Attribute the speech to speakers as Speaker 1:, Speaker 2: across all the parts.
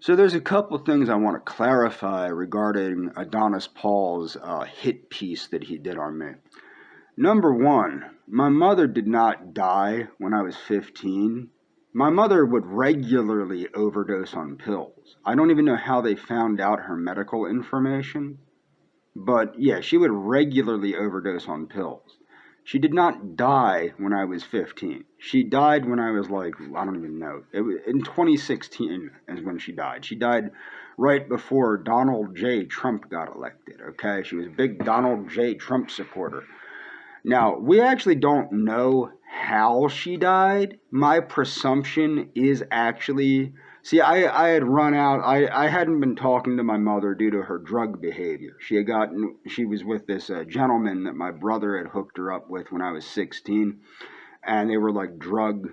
Speaker 1: So there's a couple things I want to clarify regarding Adonis Paul's hit piece that he did on me. Number one, my mother did not die when I was 15. My mother would regularly overdose on pills. I don't even know how they found out her medical information, but yeah, she would regularly overdose on pills. She did not die when I was 15. She died when I was like, I don't even know. In 2016 is when she died. She died right before Donald J. Trump got elected, okay? She was a big Donald J. Trump supporter. Now, we actually don't know how she died. My presumption is actually... See, I had run out. I hadn't been talking to my mother due to her drug behavior. She was with this gentleman that my brother had hooked her up with when I was 16. And they were like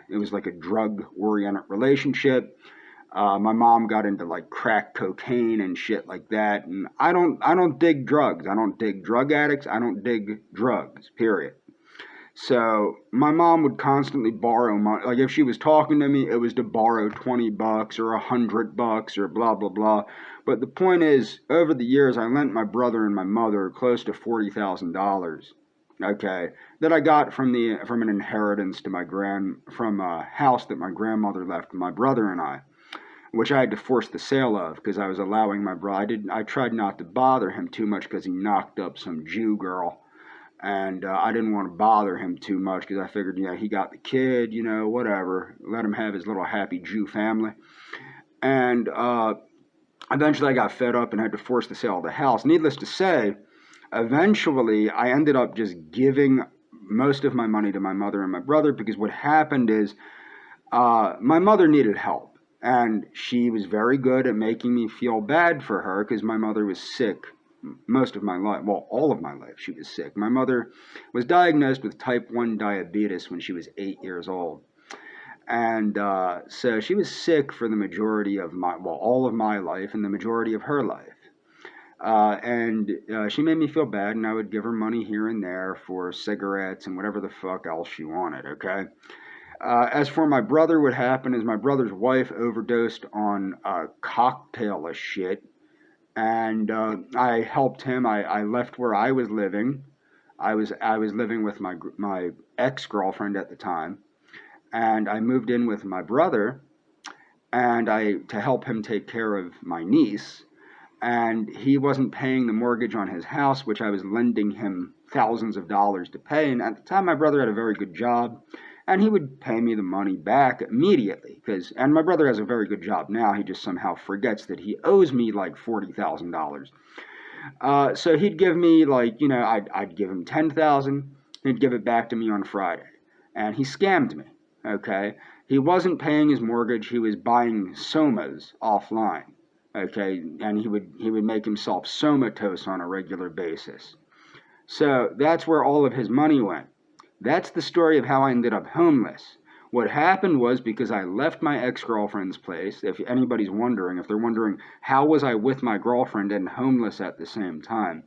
Speaker 1: it was like a drug-oriented relationship. My mom got into like crack cocaine and shit like that. And I don't dig drugs. I don't dig drug addicts. I don't dig drugs, period. So my mom would constantly borrow money. Like if she was talking to me, it was to borrow $20 or $100 or blah, blah, blah. But the point is, over the years, I lent my brother and my mother close to $40,000. Okay, that I got from an inheritance from a house that my grandmother left my brother and I, which I had to force the sale of because I was allowing my brother. I tried not to bother him too much because he knocked up some Jew girl. And I didn't want to bother him too much because I figured, he got the kid, whatever. Let him have his little happy Jew family. And eventually I got fed up and had to force the sale of the house. Needless to say, eventually I ended up just giving most of my money to my mother and my brother because what happened is my mother needed help. And she was very good at making me feel bad for her because my mother was sick. Most of my life, well, all of my life, she was sick. My mother was diagnosed with type 1 diabetes when she was 8 years old. And so she was sick for the majority of all of my life and the majority of her life. And she made me feel bad, and I would give her money here and there for cigarettes and whatever the fuck else she wanted, okay? As for my brother, what happened is my brother's wife overdosed on a cocktail of shit. And I helped him. I left where I was living. I was living with my ex-girlfriend at the time, and I moved in with my brother, and to help him take care of my niece. And he wasn't paying the mortgage on his house, which I was lending him thousands of dollars to pay. And at the time, my brother had a very good job. And he would pay me the money back immediately. And my brother has a very good job now. He just somehow forgets that he owes me like $40,000. So he'd give me I'd give him $10,000. He'd give it back to me on Friday. And he scammed me, okay? He wasn't paying his mortgage. He was buying somas offline, okay? And he would make himself somatose on a regular basis. So that's where all of his money went. That's the story of how I ended up homeless. What happened was because I left my ex-girlfriend's place, if anybody's wondering, if they're wondering how was I with my girlfriend and homeless at the same time,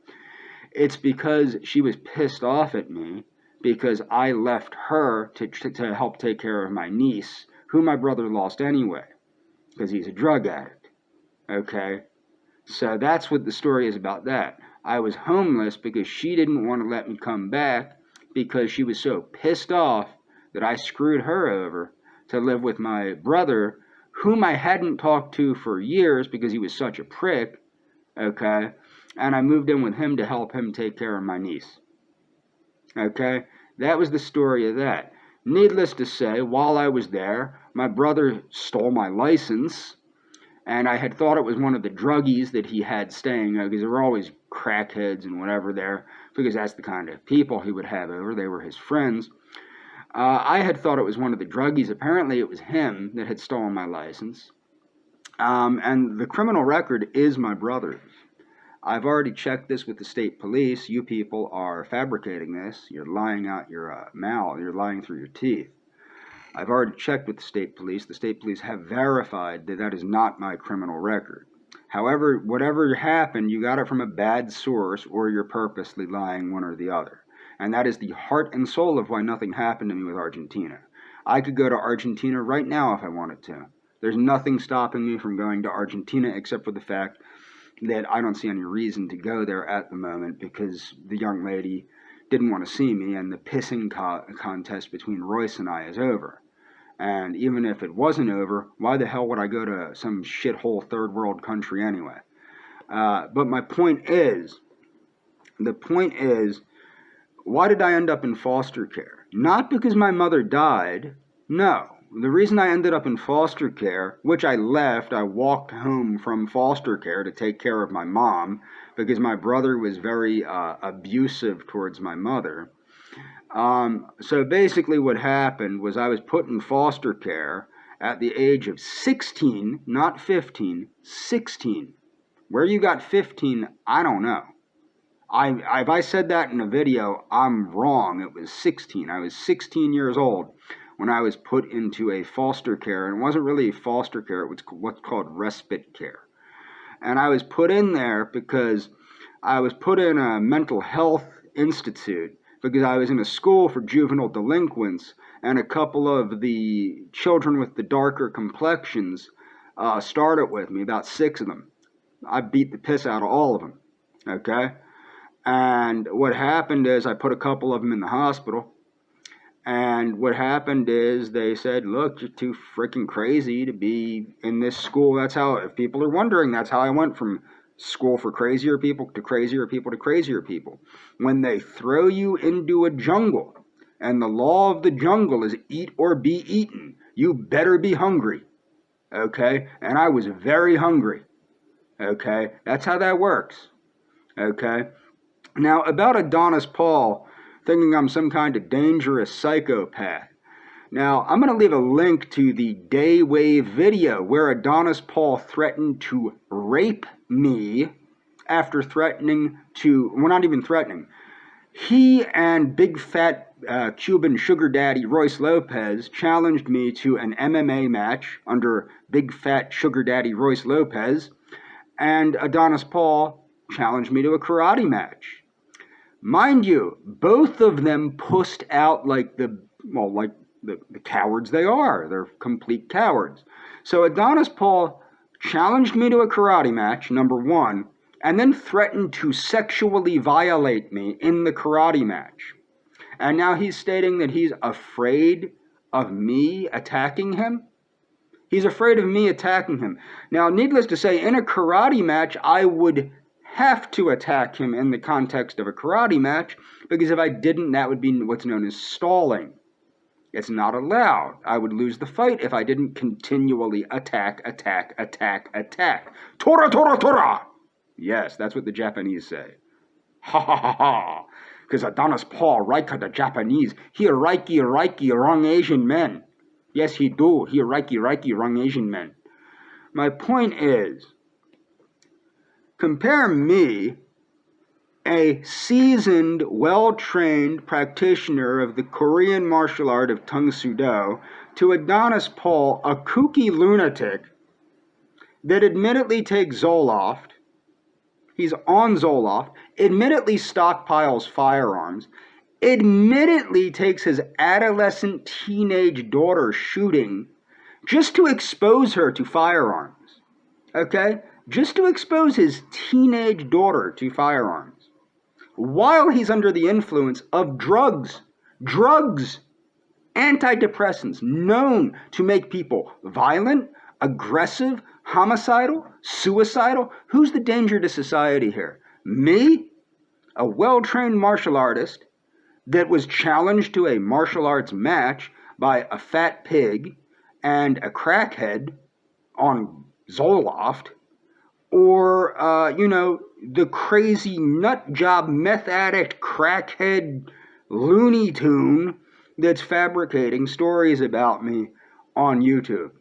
Speaker 1: it's because she was pissed off at me because I left her to help take care of my niece, who my brother lost anyway, because he's a drug addict, okay? So that's what the story is about that. I was homeless because she didn't want to let me come back because she was so pissed off that I screwed her over to live with my brother, whom I hadn't talked to for years because he was such a prick, okay? And I moved in with him to help him take care of my niece, okay? That was the story of that. Needless to say, while I was there, my brother stole my license, and I had thought it was one of the druggies that he had staying, because there were always crackheads and whatever there, because that's the kind of people he would have over. They were his friends. I had thought it was one of the druggies. Apparently it was him that had stolen my license. And the criminal record is my brother's. I've already checked this with the state police. You people are fabricating this. You're lying out your mouth. You're lying through your teeth. I've already checked with the state police. The state police have verified that that is not my criminal record. However, whatever happened, you got it from a bad source or you're purposely lying, one or the other. And that is the heart and soul of why nothing happened to me with Argentina. I could go to Argentina right now if I wanted to. There's nothing stopping me from going to Argentina except for the fact that I don't see any reason to go there at the moment because the young lady didn't want to see me and the pissing contest between Royce and I is over. And even if it wasn't over, why the hell would I go to some shithole third world country anyway? But the point is, why did I end up in foster care? Not because my mother died. No. The reason I ended up in foster care, which I walked home from foster care to take care of my mom because my brother was very abusive towards my mother. So basically what happened was I was put in foster care at the age of 16, not 15, 16. Where you got 15, I don't know. If I said that in a video, I'm wrong. It was 16. I was 16 years old when I was put into a foster care. And it wasn't really foster care. It was what's called respite care. And I was put in there because I was put in a mental health institute because I was in a school for juvenile delinquents, and a couple of the children with the darker complexions started with me, about 6 of them. I beat the piss out of all of them, okay? And what happened is I put a couple of them in the hospital, and what happened is they said, look, you're too freaking crazy to be in this school. That's how, if people are wondering, that's how I went from school for crazier people to crazier people to crazier people. When they throw you into a jungle, and the law of the jungle is eat or be eaten, you better be hungry, okay? And I was very hungry, okay? That's how that works, okay? Now, about Adonis Paul thinking I'm some kind of dangerous psychopath. Now, I'm going to leave a link to the Daywave video where Adonis Paul threatened to rape me after threatening to, well, not even threatening. He and big fat Cuban sugar daddy Royce Lopez challenged me to an MMA match under big fat sugar daddy Royce Lopez, and Adonis Paul challenged me to a karate match. Mind you, both of them pussed out like the cowards they are. They're complete cowards. So Adonis Paul challenged me to a karate match, number one, and then threatened to sexually violate me in the karate match. And now he's stating that he's afraid of me attacking him. He's afraid of me attacking him. Now, needless to say, in a karate match, I would have to attack him in the context of a karate match, because if I didn't, that would be what's known as stalling. It's not allowed. I would lose the fight if I didn't continually attack. Tora, tora, tora! Yes, that's what the Japanese say. Ha ha ha ha! Because Adonis Paul, Reika the Japanese, he Reiki, wrong Asian men. Yes, he do. He Reiki, wrong Asian men. My point is, compare me, a seasoned, well-trained practitioner of the Korean martial art of Tung Sudo, to Adonis Paul, a kooky lunatic that admittedly takes Zoloft. He's on Zoloft, admittedly stockpiles firearms, admittedly takes his adolescent teenage daughter shooting just to expose her to firearms. Okay? Just to expose his teenage daughter to firearms, while he's under the influence of drugs, antidepressants known to make people violent, aggressive, homicidal, suicidal. Who's the danger to society here? Me, a well-trained martial artist that was challenged to a martial arts match by a fat pig and a crackhead on Zoloft, or, the crazy nut job meth addict crackhead Looney Tune that's fabricating stories about me on YouTube.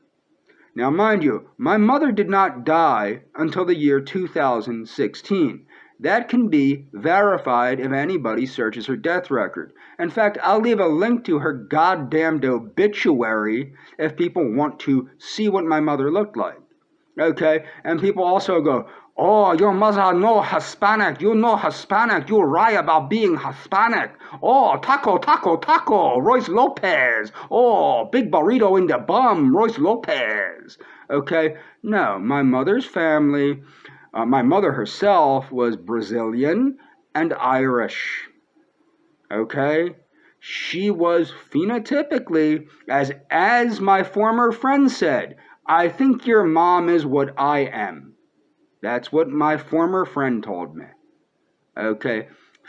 Speaker 1: Now, mind you, my mother did not die until the year 2016. That can be verified if anybody searches her death record. In fact, I'll leave a link to her goddamned obituary if people want to see what my mother looked like. Okay, and people also go, oh, your mother no Hispanic, you know Hispanic, you lie about being Hispanic. Oh, taco, taco, taco, Royce Lopez. Oh, big burrito in the bum, Royce Lopez. Okay, no, my mother's family, my mother herself was Brazilian and Irish. Okay, she was phenotypically, as my former friend said, I think your mom is what I am. That's what my former friend told me. Okay,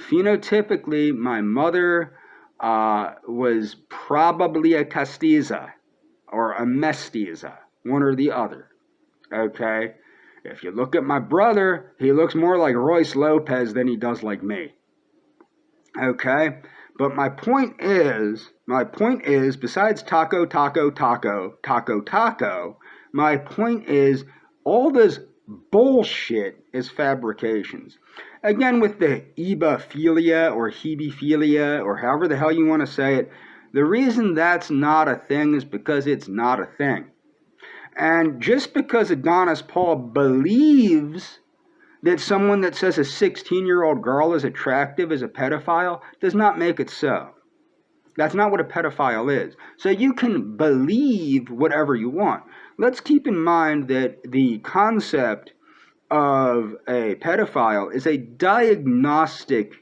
Speaker 1: phenotypically, my mother was probably a castiza or a mestiza, one or the other. Okay, if you look at my brother, he looks more like Royce Lopez than he does like me. Okay, but my point is, besides taco, taco, taco, taco, taco, my point is, all this bullshit is fabrications. Again, with the ebophilia or hebephilia or however the hell you want to say it, the reason that's not a thing is because it's not a thing. And just because Adonis Paul believes that someone that says a 16-year-old girl is attractive is a pedophile does not make it so. That's not what a pedophile is. So you can believe whatever you want. Let's keep in mind that the concept of a pedophile is a diagnostic.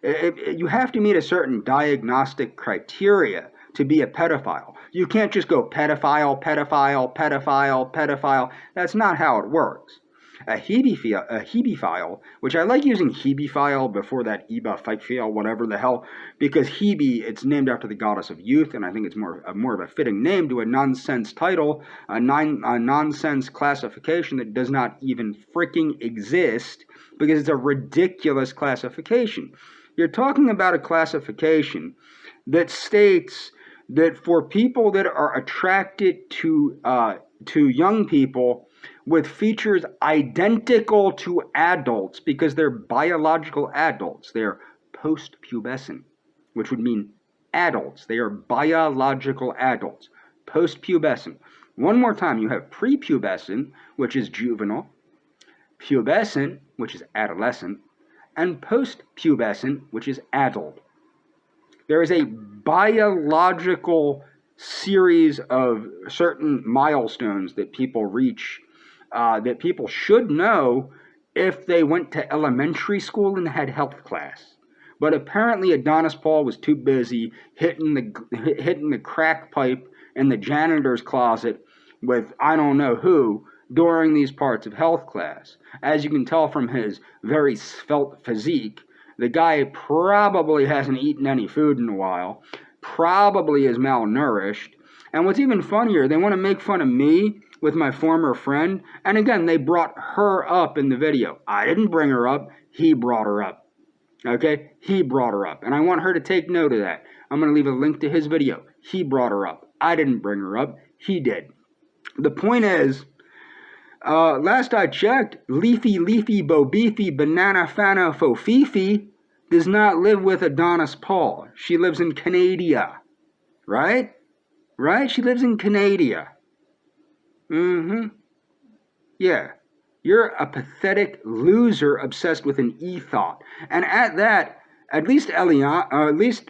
Speaker 1: You have to meet a certain diagnostic criteria to be a pedophile. You can't just go pedophile, pedophile, pedophile, pedophile. That's not how it works. A hebephile, which I like using hebephile before that ebophilia, whatever the hell, because Hebe, it's named after the goddess of youth, and I think it's more of a fitting name to a nonsense title, a nonsense classification that does not even freaking exist, because it's a ridiculous classification. You're talking about a classification that states that for people that are attracted to young people with features identical to adults because they're biological adults. They're post-pubescent, which would mean adults. They are biological adults. Post-pubescent. One more time, you have prepubescent, which is juvenile, pubescent, which is adolescent, and post-pubescent, which is adult. There is a biological series of certain milestones that people reach, that people should know if they went to elementary school and had health class. But apparently Adonis Paul was too busy hitting the crack pipe in the janitor's closet with I don't know who during these parts of health class. As you can tell from his very svelte physique, the guy probably hasn't eaten any food in a while, probably is malnourished. And what's even funnier, they want to make fun of me with my former friend. And again, they brought her up in the video. I didn't bring her up. He brought her up. Okay? He brought her up. And I want her to take note of that. I'm going to leave a link to his video. He brought her up. I didn't bring her up. He did. The point is, last I checked, Leafy, Bo Beefy, Banana Fana Fofifi does not live with Adonis Paul. She lives in Canada. Right? Right? She lives in Canada. Yeah. You're a pathetic loser obsessed with an e-thought. And at that, at least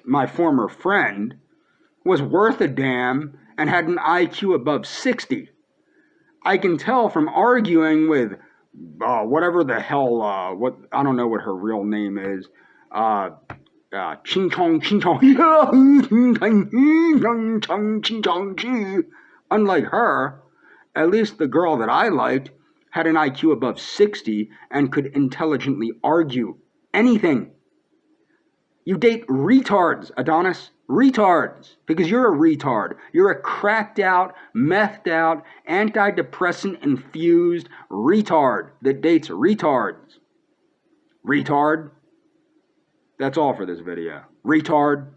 Speaker 1: my former friend was worth a damn and had an IQ above 60. I can tell from arguing with whatever the hell, I don't know what her real name is. Ching chong, ching chong. Unlike her, at least the girl that I liked had an IQ above 60 and could intelligently argue anything. You date retards, Adonis. Retards. Because you're a retard. You're a cracked out, methed out, antidepressant infused retard that dates retards. Retard. That's all for this video. Retard.